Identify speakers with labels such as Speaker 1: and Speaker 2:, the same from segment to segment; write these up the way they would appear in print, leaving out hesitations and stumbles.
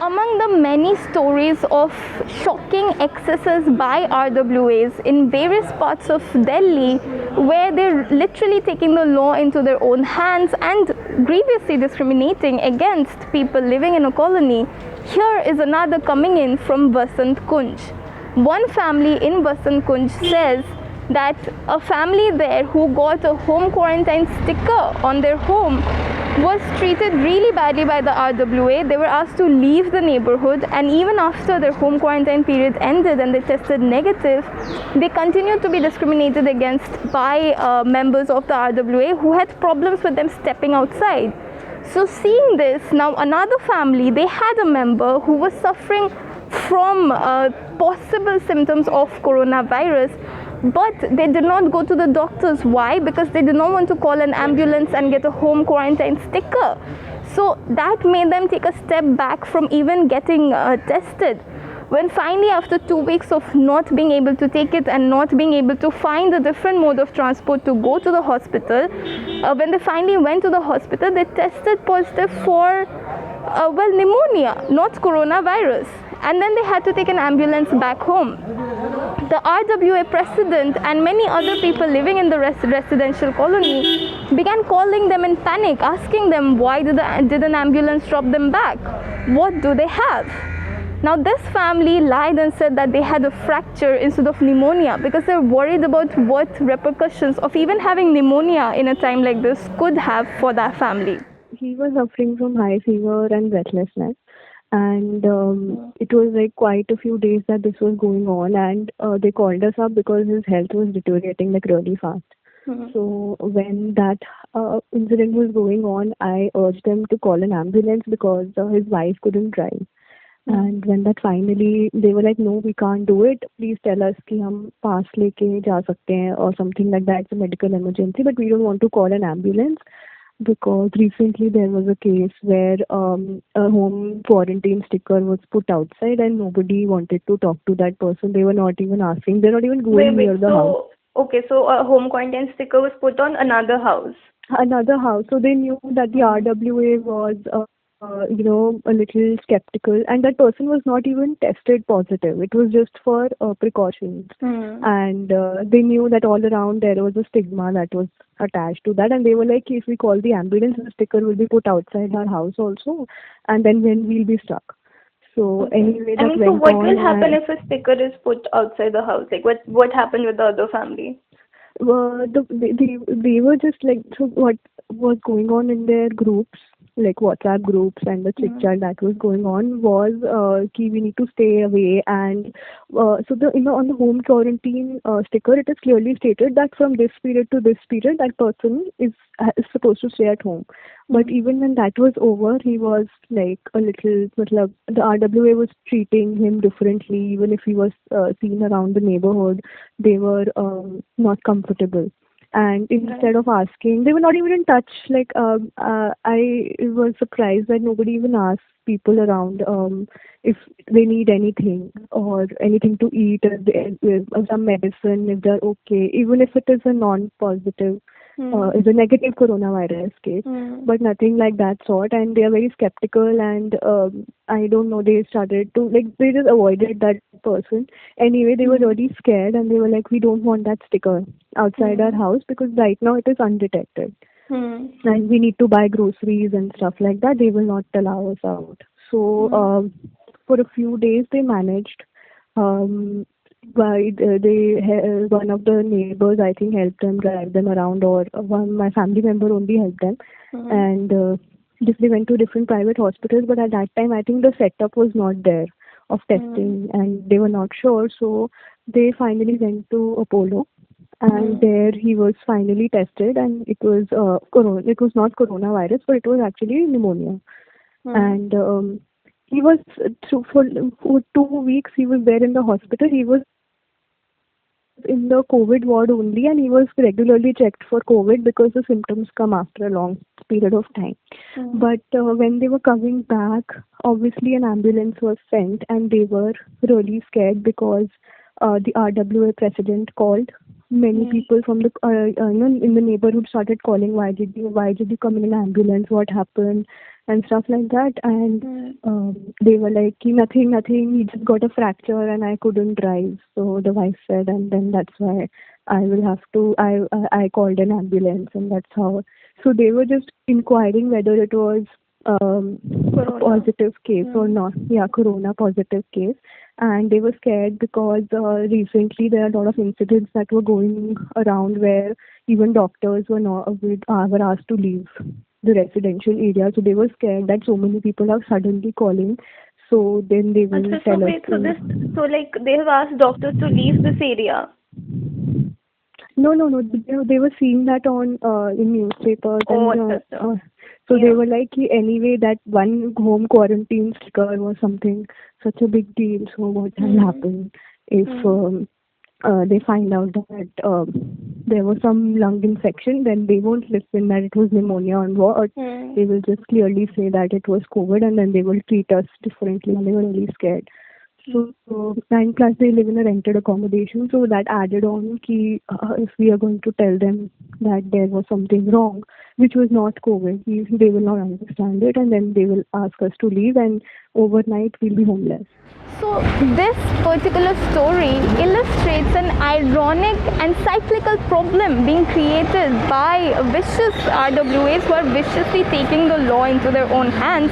Speaker 1: Among the many stories of shocking excesses by RWAs in various parts of Delhi, where they're literally taking the law into their own hands and grievously discriminating against people living in a colony, here is another coming in from Vasant Kunj. One family in Vasant Kunj says that a family there who got a home quarantine sticker on their home was treated really badly by the RWA. They were asked to leave the neighborhood, and even after their home quarantine period ended and they tested negative, they continued to be discriminated against by members of the RWA who had problems with them stepping outside. So seeing this, now another family, they had a member who was suffering from possible symptoms of coronavirus, but they did not go to the doctors. Why? Because they did not want to call an ambulance and get a home quarantine sticker. So that made them take a step back from even getting tested. When finally, after 2 weeks of not being able to take it and not being able to find a different mode of transport to go to the hospital, when they finally went to the hospital, they tested positive for pneumonia, not coronavirus, and then they had to take an ambulance back home. The RWA president and many other people living in the residential colony began calling them in panic, asking them why did an ambulance drop them back? What do they have? Now this family lied and said that they had a fracture instead of pneumonia because they're worried about what repercussions of even having pneumonia in a time like this could have for that family.
Speaker 2: He was suffering from high fever and breathlessness, and it was like quite a few days that this was going on, and they called us up because his health was deteriorating like really fast. So when that incident was going on, I urged them to call an ambulance because his wife couldn't drive. And when that finally, they were like, no, we can't do it. Please tell us कि हम pass लेके जा सकते हैं or something like that. It's a medical emergency, but we don't want to call an ambulance because recently there was a case where a home quarantine sticker was put outside and nobody wanted to talk to that person. They were not even asking. They're not even going near the house.
Speaker 3: Okay, so a home quarantine sticker was put on another house.
Speaker 2: Another house. So they knew that the RWA was a little skeptical, and that person was not even tested positive. It was just for precautions. And they knew that all around there was a stigma that was attached to that, and they were like, if we call the ambulance, the sticker will be put outside our house also, and then when we'll be stuck. So anyway, that
Speaker 3: so what will happen if a sticker is put outside the house? Like what happened with the other family?
Speaker 2: They were just like, so what was going on in their groups, like WhatsApp groups, and the chit chat that was going on was we need to stay away, and so on the home quarantine sticker it is clearly stated that from this period to this period that person is supposed to stay at home. But even when that was over, he was like a little, the RWA was treating him differently. Even if he was seen around the neighborhood, they were not comfortable. And instead of asking, they were not even in touch. Like I was surprised that nobody even asked people around if they need anything or anything to eat, or some medicine, if they're okay, even if it is a non-positive, is a negative coronavirus case, but nothing like that sort. And they are very skeptical, and I don't know, they started to, like, they just avoided that person. Anyway, they were really scared, and they were like, we don't want that sticker outside our house because right now it is undetected. And we need to buy groceries and stuff like that. They will not allow us out. So for a few days they managed. One of the neighbors, I think, helped them, drive them around, or my family member only helped them. And they went to different private hospitals, but at that time I think the setup was not there of testing, and they were not sure. So they finally went to Apollo, and there he was finally tested, and it was it was not coronavirus, but it was actually pneumonia. And he was for 2 weeks he was there in the hospital. He was in the COVID ward only, and he was regularly checked for COVID because the symptoms come after a long period of time. But when they were coming back, obviously an ambulance was sent, and they were really scared because the RWA president called many people from the in the neighborhood started calling, why did you come in an ambulance, what happened, and stuff like that. And they were like, nothing, he just got a fracture and I couldn't drive, so the wife said, and then that's why I called an ambulance, and that's how. So they were just inquiring whether it was a positive case or not. Yeah, corona positive case. And they were scared because recently there are a lot of incidents that were going around where even doctors were asked to leave the residential area. So they were scared that so many people are suddenly calling. So then they will tell us.
Speaker 3: So like they have asked doctors to leave this area.
Speaker 2: No. They were seeing that on in newspapers. So they were like, anyway, that one home quarantine sticker was something such a big deal. So what will happen if they find out that there was some lung infection? Then they won't listen that it was pneumonia or what. They will just clearly say that it was COVID, and then they will treat us differently. And they were really scared. So and plus they live in a rented accommodation, so that added on if we are going to tell them that there was something wrong, which was not COVID, they will not understand it, and then they will ask us to leave, and overnight we'll be homeless.
Speaker 1: So this particular story illustrates an ironic and cyclical problem being created by vicious RWAs who are viciously taking the law into their own hands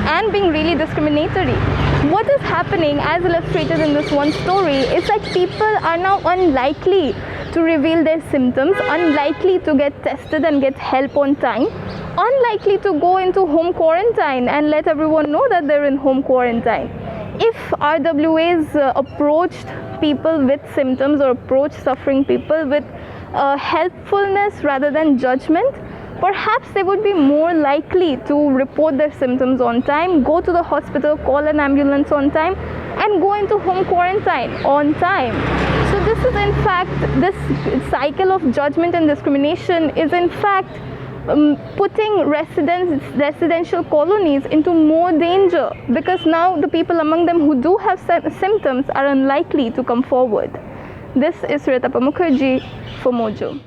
Speaker 1: and being really discriminatory. What is happening, as illustrated in this one story, is that people are now unlikely to reveal their symptoms, unlikely to get tested and get help on time, unlikely to go into home quarantine and let everyone know that they're in home quarantine. If RWAs approached people with symptoms or approached suffering people with helpfulness rather than judgment, perhaps they would be more likely to report their symptoms on time, go to the hospital, call an ambulance on time, and go into home quarantine on time. So this is in fact, this cycle of judgment and discrimination is in fact putting residential colonies into more danger, because now the people among them who do have symptoms are unlikely to come forward. This is Suryatapa Mukherjee for Mojo.